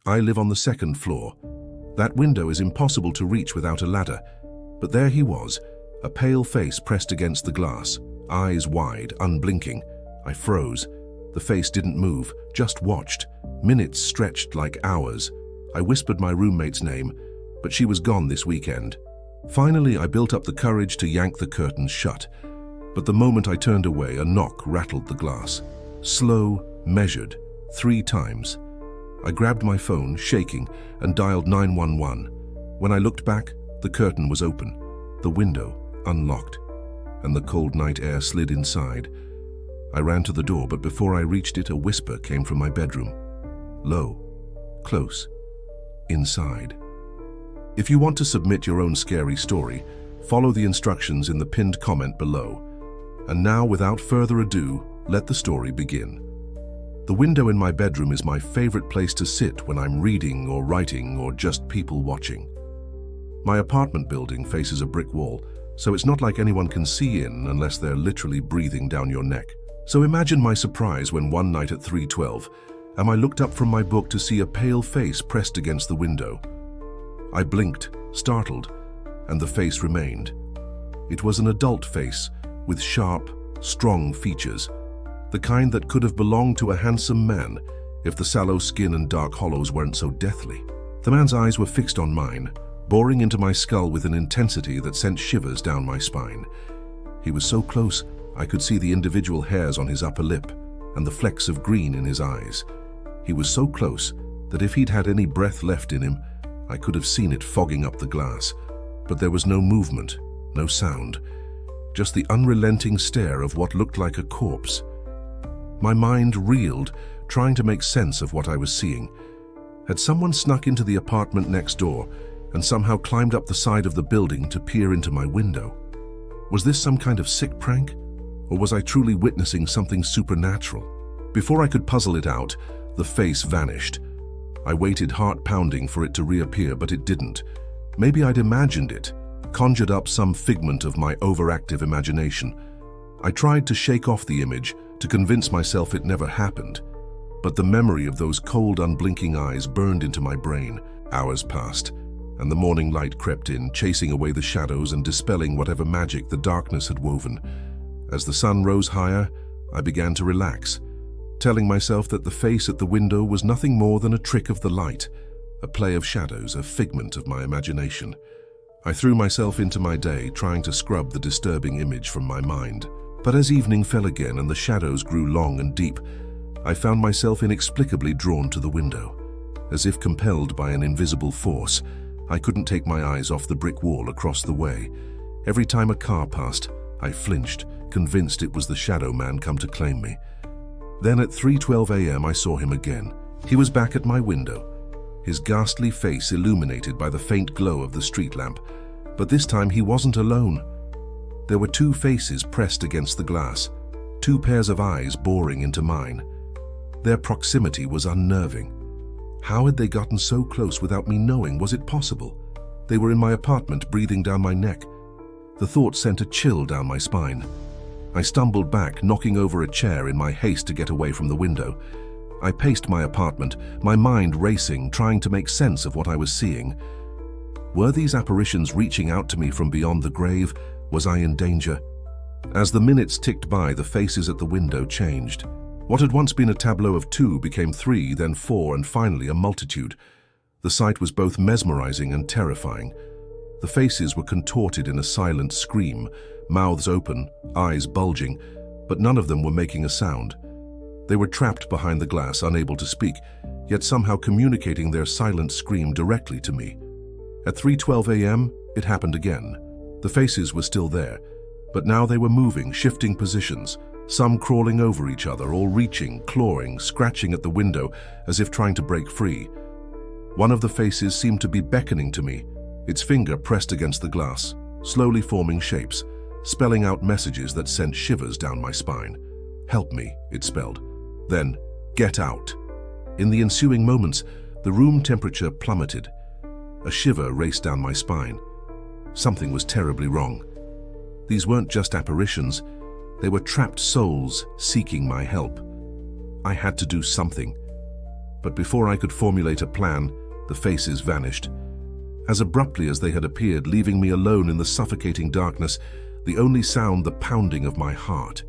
I live on the second floor. That window is impossible to reach without a ladder. But there he was, a pale face pressed against the glass, eyes wide, unblinking. I froze. The face didn't move, just watched. Minutes stretched like hours. I whispered my roommate's name, but she was gone this weekend. Finally, I built up the courage to yank the curtains shut. But the moment I turned away, a knock rattled the glass. Slow, measured, 3 times. I grabbed my phone, shaking, and dialed 911. When I looked back, the curtain was open, the window unlocked, and the cold night air slid inside. I ran to the door, but before I reached it, a whisper came from my bedroom. Low, close, inside. If you want to submit your own scary story, follow the instructions in the pinned comment below. And now, without further ado, let the story begin. The window in my bedroom is my favorite place to sit when I'm reading or writing or just people watching. My apartment building faces a brick wall, so it's not like anyone can see in unless they're literally breathing down your neck. So imagine my surprise when one night at 3:12, I looked up from my book to see a pale face pressed against the window. I blinked, startled, and the face remained. It was an adult face with sharp, strong features, the kind that could have belonged to a handsome man if the sallow skin and dark hollows weren't so deathly. The man's eyes were fixed on mine, boring into my skull with an intensity that sent shivers down my spine. He was so close, I could see the individual hairs on his upper lip and the flecks of green in his eyes. He was so close that if he'd had any breath left in him, I could have seen it fogging up the glass. But there was no movement, no sound, just the unrelenting stare of what looked like a corpse. My mind reeled, trying to make sense of what I was seeing. Had someone snuck into the apartment next door and somehow climbed up the side of the building to peer into my window? Was this some kind of sick prank? Or was I truly witnessing something supernatural? Before I could puzzle it out, the face vanished. I waited, heart pounding, for it to reappear, but it didn't. Maybe I'd imagined it, conjured up some figment of my overactive imagination. I tried to shake off the image, to convince myself it never happened. But the memory of those cold, unblinking eyes burned into my brain. Hours passed, and the morning light crept in, chasing away the shadows and dispelling whatever magic the darkness had woven. As the sun rose higher, I began to relax, telling myself that the face at the window was nothing more than a trick of the light, a play of shadows, a figment of my imagination. I threw myself into my day, trying to scrub the disturbing image from my mind. But as evening fell again and the shadows grew long and deep, I found myself inexplicably drawn to the window. As if compelled by an invisible force, I couldn't take my eyes off the brick wall across the way. Every time a car passed, I flinched, convinced it was the shadow man come to claim me. Then at 3:12 a.m. I saw him again. He was back at my window, his ghastly face illuminated by the faint glow of the street lamp. But this time he wasn't alone. There were 2 faces pressed against the glass, 2 pairs of eyes boring into mine. Their proximity was unnerving. How had they gotten so close without me knowing? Was it possible? They were in my apartment, breathing down my neck. The thought sent a chill down my spine. I stumbled back, knocking over a chair in my haste to get away from the window. I paced my apartment, my mind racing, trying to make sense of what I was seeing. Were these apparitions reaching out to me from beyond the grave? Was I in danger? As the minutes ticked by, the faces at the window changed. What had once been a tableau of 2 became 3, then 4, and finally a multitude. The sight was both mesmerizing and terrifying. The faces were contorted in a silent scream, mouths open, eyes bulging, but none of them were making a sound. They were trapped behind the glass, unable to speak, yet somehow communicating their silent scream directly to me. At 3:12 a.m., it happened again. The faces were still there, but now they were moving, shifting positions, some crawling over each other, all reaching, clawing, scratching at the window as if trying to break free. One of the faces seemed to be beckoning to me, its finger pressed against the glass, slowly forming shapes, spelling out messages that sent shivers down my spine. "Help me," it spelled. Then, "Get out." In the ensuing moments, the room temperature plummeted. A shiver raced down my spine. Something was terribly wrong. These weren't just apparitions. They were trapped souls seeking my help. I had to do something. but before I could formulate a plan, the faces vanished. As abruptly as they had appeared, leaving me alone in the suffocating darkness, the only sound the pounding of my heart.